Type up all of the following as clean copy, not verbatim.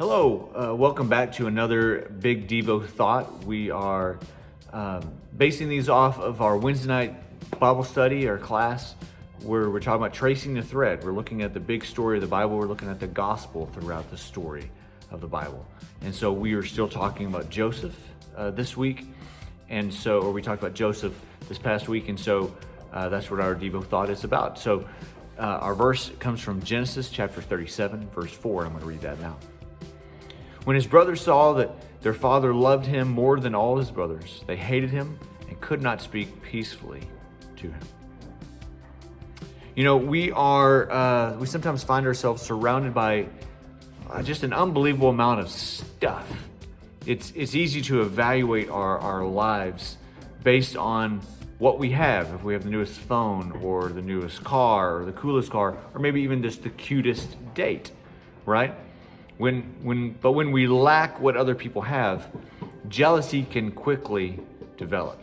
Hello, welcome back to another Big Devo Thought. We are basing these off of our Wednesday night Bible study, our class, where we're talking about tracing the thread. We're looking at the big story of the Bible. We're looking at the gospel throughout the story of the Bible. And so we are still talking about Joseph this week. Or we talked about Joseph this past week. And so that's what our Devo Thought is about. So our verse comes from Genesis chapter 37, verse 4. I'm going to read that now. When his brothers saw that their father loved him more than all his brothers, they hated him and could not speak peacefully to him. You know, we sometimes find ourselves surrounded by just an unbelievable amount of stuff. It's easy to evaluate our lives based on what we have. If we have the newest phone or the newest car or the coolest car, or maybe even just the cutest date, right? But when we lack what other people have, jealousy can quickly develop.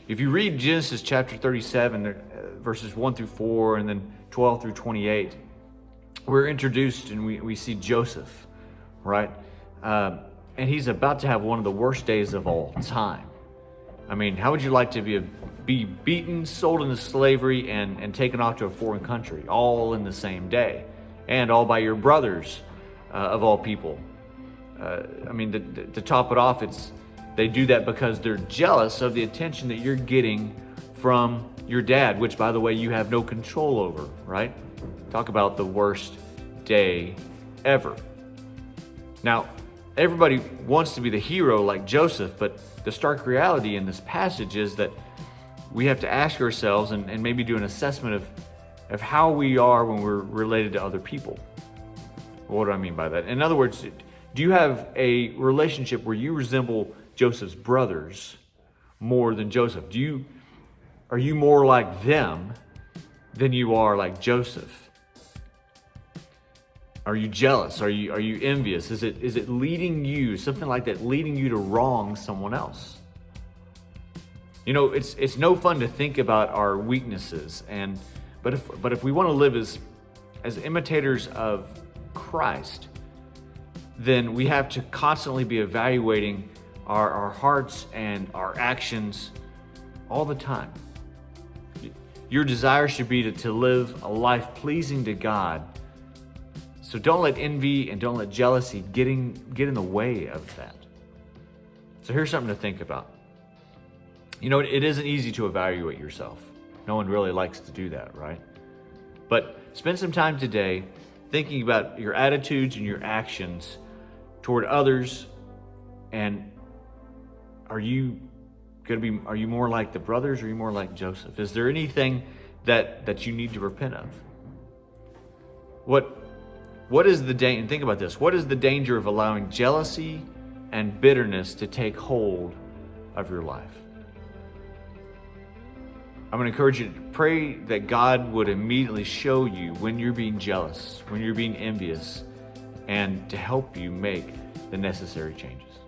If you read Genesis chapter 37, verses 1 through 4, and then 12 through 28, we're introduced and we see Joseph, right? And he's about to have one of the worst days of all time. I mean, how would you like to be beaten, sold into slavery, and taken off to a foreign country, all in the same day, and all by your brothers? Of all people. To top it off, they do that because they're jealous of the attention that you're getting from your dad, which, by the way, you have no control over, right? Talk about the worst day ever. Now, everybody wants to be the hero like Joseph, but the stark reality in this passage is that we have to ask ourselves and maybe do an assessment of how we are when we're related to other people. What do I mean by that? In other words, do you have a relationship where you resemble Joseph's brothers more than Joseph? Are you more like them than you are like Joseph? Are you jealous? Are you envious? Is it leading you, something like that, leading you to wrong someone else? You know, it's no fun to think about our weaknesses, but if we want to live as imitators of Christ, then we have to constantly be evaluating our hearts and our actions all the time. Your desire should be to live a life pleasing to God. So don't let envy and don't let jealousy get in the way of that. So here's something to think about. You know, it isn't easy to evaluate yourself. No one really likes to do that, right? But spend some time today thinking about your attitudes and your actions toward others, and are you more like the brothers, or are you more like Joseph? Is there anything that you need to repent of? What is the danger? And think about this. What is the danger of allowing jealousy and bitterness to take hold of your life? I'm going to encourage you to pray that God would immediately show you when you're being jealous, when you're being envious, and to help you make the necessary changes.